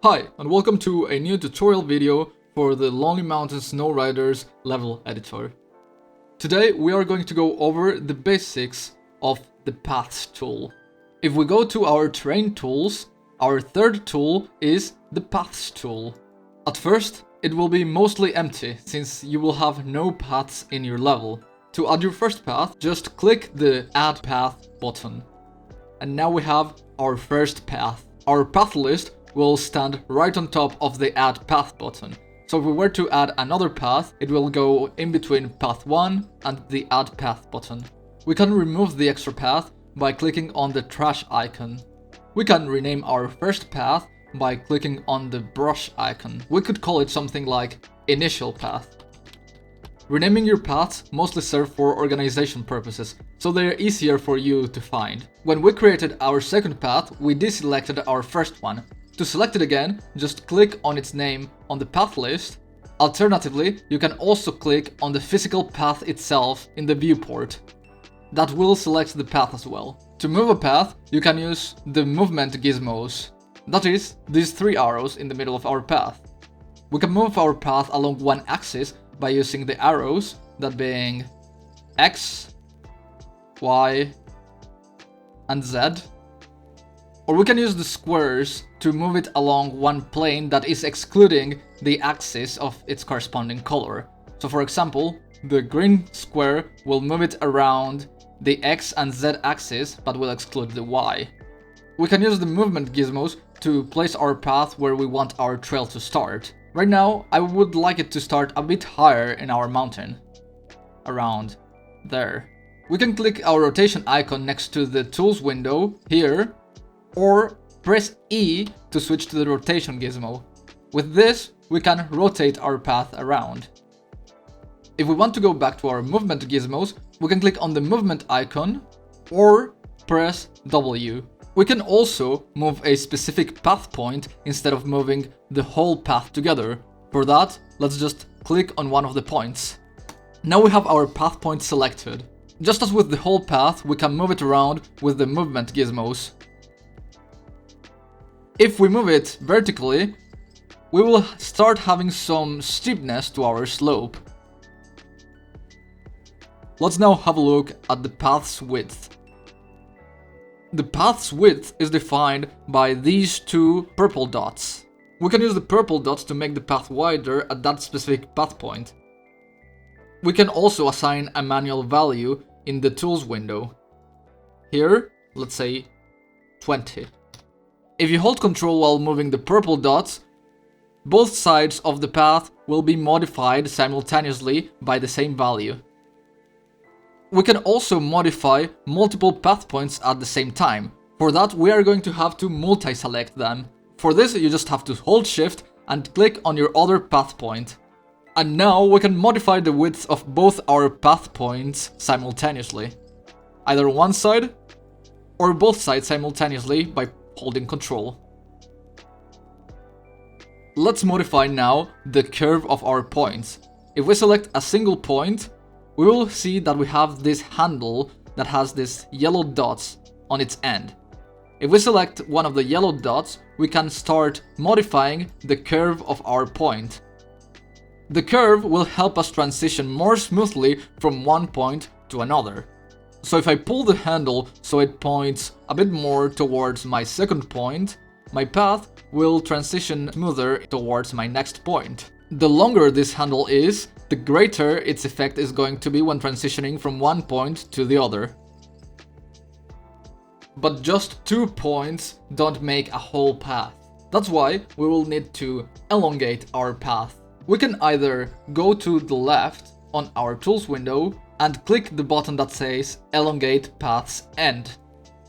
Hi, and welcome to a new tutorial video for the Lonely Mountain Snowriders level editor. Today we are going to go over the basics of the Paths tool. If we go to our terrain tools, our third tool is the Paths tool. At first, it will be mostly empty since you will have no paths in your level. To add your first path, just click the Add Path button. And now we have our first path. Our path list will stand right on top of the Add Path button. So if we were to add another path, it will go in between path 1 and the Add Path button. We can remove the extra path by clicking on the trash icon. We can rename our first path by clicking on the brush icon. We could call it something like initial path. Renaming your paths mostly serve for organization purposes, so they are easier for you to find. When we created our second path, we deselected our first one. To select it again, just click on its name on the path list. Alternatively, you can also click on the physical path itself in the viewport. That will select the path as well. To move a path, you can use the movement gizmos. That is, these three arrows in the middle of our path. We can move our path along one axis by using the arrows, that being X, Y, and Z. Or we can use the squares to move it along one plane that is excluding the axis of its corresponding color. So for example, the green square will move it around the X and Z axis, but will exclude the Y. We can use the movement gizmos to place our path where we want our trail to start. Right now, I would like it to start a bit higher in our mountain. Around there. We can click our rotation icon next to the tools window here, or press E to switch to the rotation gizmo. With this, we can rotate our path around. If we want to go back to our movement gizmos, we can click on the movement icon or press W. We can also move a specific path point instead of moving the whole path together. For that, let's just click on one of the points. Now we have our path point selected. Just as with the whole path, we can move it around with the movement gizmos. If we move it vertically, we will start having some steepness to our slope. Let's now have a look at the path's width. The path's width is defined by these two purple dots. We can use the purple dots to make the path wider at that specific path point. We can also assign a manual value in the tools window. Here, let's say 20. If you hold Ctrl while moving the purple dots, both sides of the path will be modified simultaneously by the same value. We can also modify multiple path points at the same time. For that, we are going to have to multi-select them. For this, you just have to hold Shift and click on your other path point. And now we can modify the width of both our path points simultaneously. Either one side or both sides simultaneously by holding Ctrl. Let's modify now the curve of our points. If we select a single point, we will see that we have this handle that has these yellow dots on its end. If we select one of the yellow dots, we can start modifying the curve of our point. The curve will help us transition more smoothly from one point to another. So if I pull the handle so it points a bit more towards my second point, my path will transition smoother towards my next point. The longer this handle is, the greater its effect is going to be when transitioning from one point to the other. But just 2 points don't make a whole path. That's why we will need to elongate our path. We can either go to the left on our tools window and click the button that says Elongate Path's End.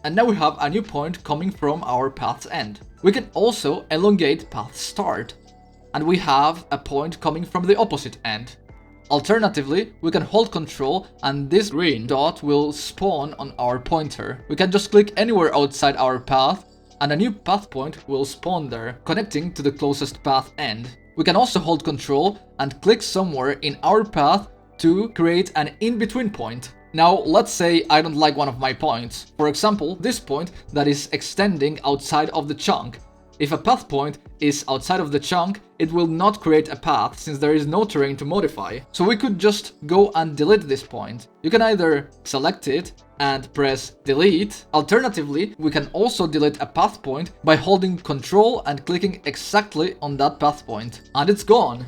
And now we have a new point coming from our path's end. We can also elongate Path's Start. And we have a point coming from the opposite end. Alternatively, we can hold Ctrl and this green dot will spawn on our pointer. We can just click anywhere outside our path and a new path point will spawn there, connecting to the closest path end. We can also hold Ctrl and click somewhere in our path to create an in-between point. Now, let's say I don't like one of my points. For example, this point that is extending outside of the chunk. If a path point is outside of the chunk, it will not create a path since there is no terrain to modify. So we could just go and delete this point. You can either select it and press delete. Alternatively, we can also delete a path point by holding Ctrl and clicking exactly on that path point. And it's gone.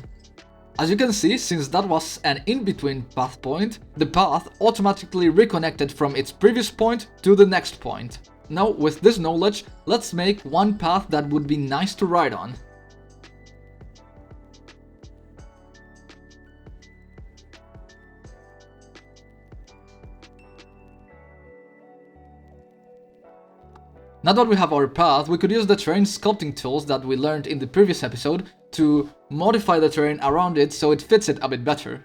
As you can see, since that was an in-between path point, the path automatically reconnected from its previous point to the next point. Now, with this knowledge, let's make one path that would be nice to ride on. Now that we have our path, we could use the terrain sculpting tools that we learned in the previous episode to modify the terrain around it so it fits it a bit better.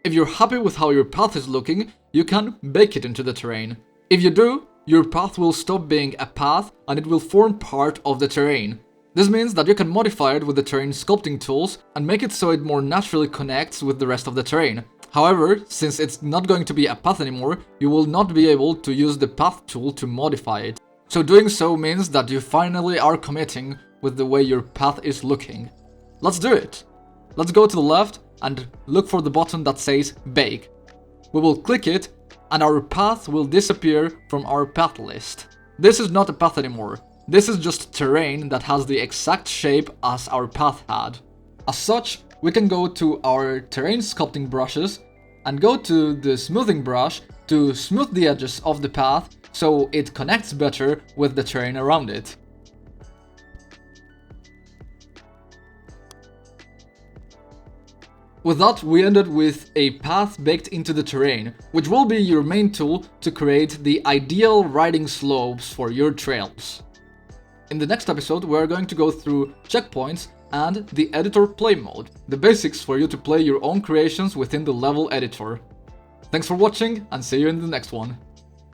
If you're happy with how your path is looking, you can bake it into the terrain. If you do, your path will stop being a path and it will form part of the terrain. This means that you can modify it with the terrain sculpting tools and make it so it more naturally connects with the rest of the terrain. However, since it's not going to be a path anymore, you will not be able to use the path tool to modify it. So doing so means that you finally are committing with the way your path is looking. Let's do it! Let's go to the left and look for the button that says Bake. We will click it and our path will disappear from our path list. This is not a path anymore. This is just terrain that has the exact shape as our path had. As such, we can go to our terrain sculpting brushes and go to the smoothing brush to smooth the edges of the path so it connects better with the terrain around it. With that, we ended with a path baked into the terrain, which will be your main tool to create the ideal riding slopes for your trails. In the next episode, we are going to go through checkpoints and the editor play mode, the basics for you to play your own creations within the level editor. Thanks for watching and see you in the next one.